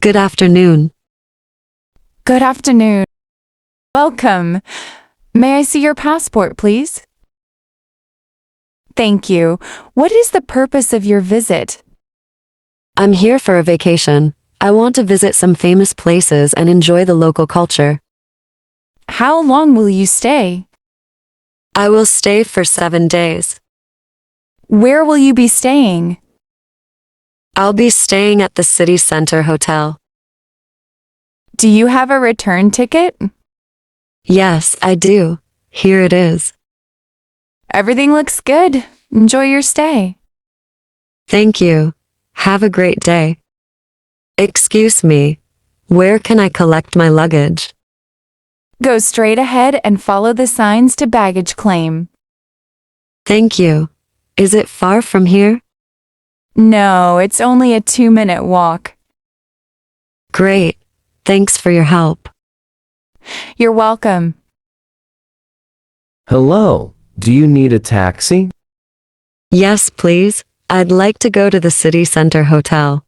Good afternoon. Good afternoon. Welcome. May I see your passport, please? Thank you. What is the purpose of your visit? I'm here for a vacation. I want to visit some famous places and enjoy the local culture. How long will you stay? I will stay for 7 days. Where will you be staying? I'll be staying at the City Center Hotel. Do you have a return ticket? Yes, I do. Here it is. Everything looks good. Enjoy your stay. Thank you. Have a great day. Excuse me. Where can I collect my luggage? Go straight ahead and follow the signs to baggage claim. Thank you. Is it far from here? No, it's only a 2-minute walk. Great. Thanks for your help. You're welcome. Hello, do you need a taxi? Yes, please. I'd like to go to the City Center Hotel.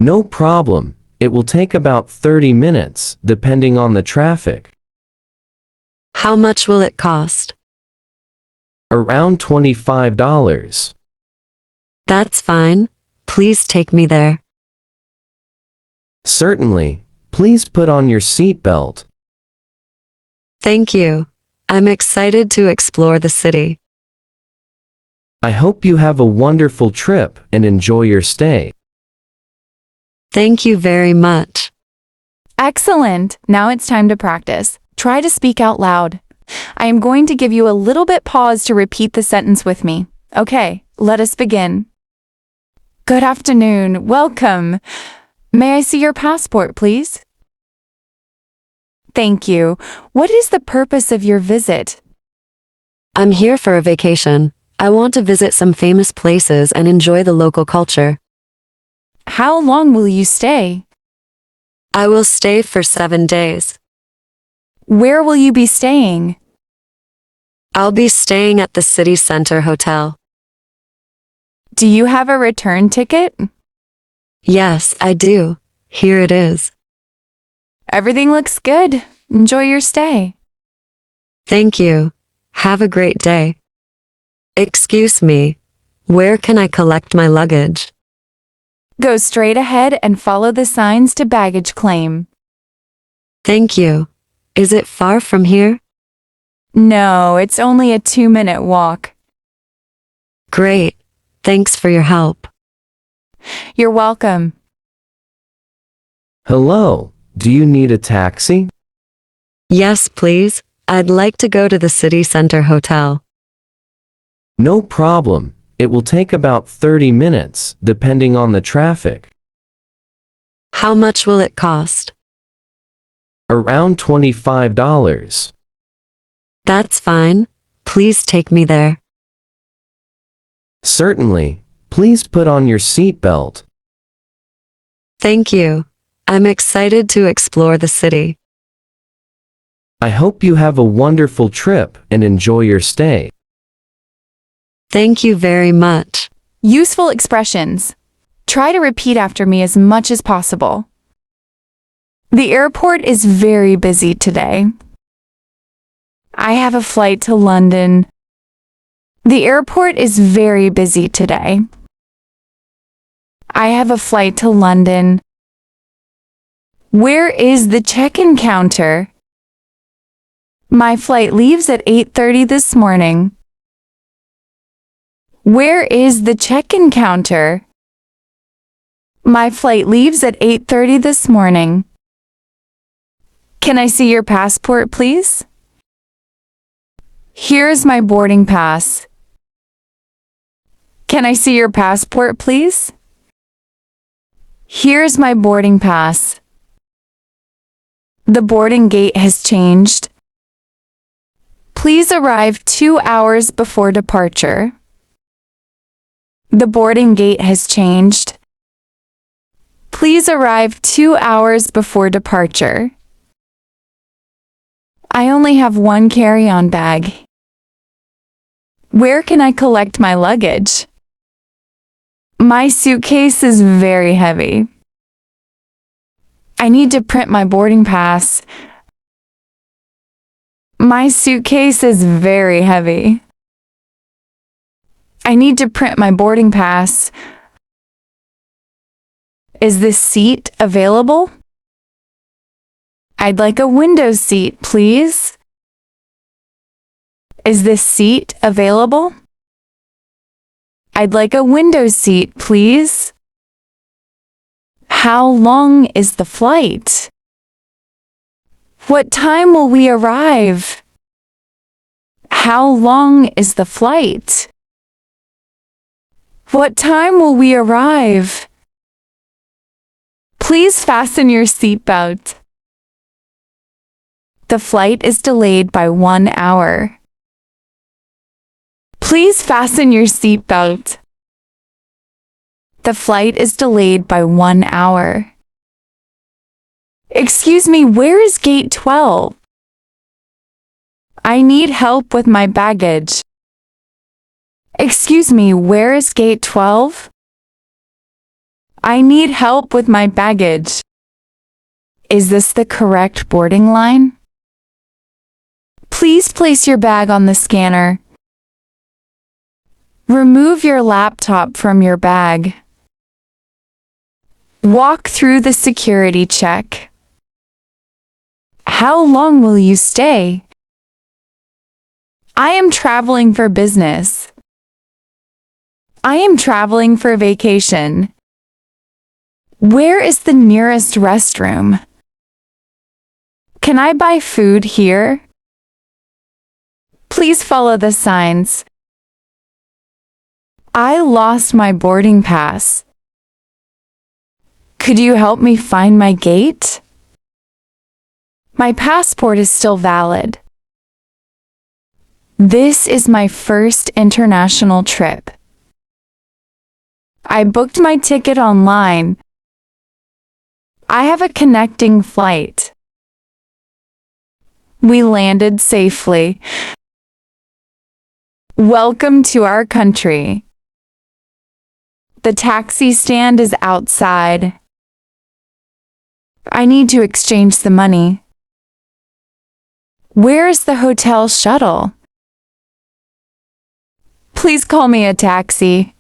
No problem. It will take about 30 minutes, depending on the traffic. How much will it cost? Around $25. That's fine. Please take me there. Certainly. Please put on your seatbelt. Thank you. I'm excited to explore the city. I hope you have a wonderful trip and enjoy your stay. Thank you very much. Excellent. Now it's time to practice. Try to speak out loud. I am going to give you a little bit pause to repeat the sentence with me. Okay, let us begin. Good afternoon. Welcome. May I see your passport, please? Thank you. What is the purpose of your visit? I'm here for a vacation. I want to visit some famous places and enjoy the local culture. How long will you stay? I will stay for 7 days. Where will you be staying? I'll be staying at the City Center Hotel. Do you have a return ticket? Yes, I do. Here it is. Everything looks good. Enjoy your stay. Thank you. Have a great day. Excuse me. Where can I collect my luggage? Go straight ahead and follow the signs to baggage claim. Thank you. Is it far from here? No, it's only a 2-minute walk. Great. Thanks for your help. You're welcome. Hello, do you need a taxi? Yes, please. I'd like to go to the City Center Hotel. No problem. It will take about 30 minutes, depending on the traffic. How much will it cost? Around $25. That's fine. Please take me there. Certainly. Please put on your seatbelt. Thank you. I'm excited to explore the city. I hope you have a wonderful trip and enjoy your stay. Thank you very much. Useful expressions. Try to repeat after me as much as possible. The airport is very busy today. I have a flight to London. The airport is very busy today. I have a flight to London. Where is the check-in counter? My flight leaves at 8:30 this morning. Where is the check-in counter? My flight leaves at 8:30 this morning. Can I see your passport, please? Here is my boarding pass. Can I see your passport, please? Here's my boarding pass. The boarding gate has changed. Please arrive 2 hours before departure. The boarding gate has changed. Please arrive 2 hours before departure. I only have one carry-on bag. Where can I collect my luggage? My suitcase is very heavy. I need to print my boarding pass. My suitcase is very heavy. I need to print my boarding pass. Is this seat available? I'd like a window seat, please. Is this seat available? I'd like a window seat, please. How long is the flight? What time will we arrive? How long is the flight? What time will we arrive? Please fasten your seatbelt. The flight is delayed by 1 hour. Please fasten your seatbelt. The flight is delayed by 1 hour. Excuse me, where is gate 12? I need help with my baggage. Excuse me, where is gate 12? I need help with my baggage. Is this the correct boarding line? Please place your bag on the scanner. Remove your laptop from your bag. Walk through the security check. How long will you stay? I am traveling for business. I am traveling for vacation. Where is the nearest restroom? Can I buy food here? Please follow the signs. I lost my boarding pass. Could you help me find my gate? My passport is still valid. This is my first international trip. I booked my ticket online. I have a connecting flight. We landed safely. Welcome to our country. The taxi stand is outside. I need to exchange the money. Where is the hotel shuttle? Please call me a taxi.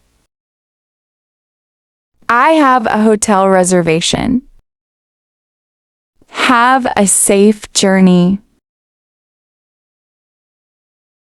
I have a hotel reservation. Have a safe journey.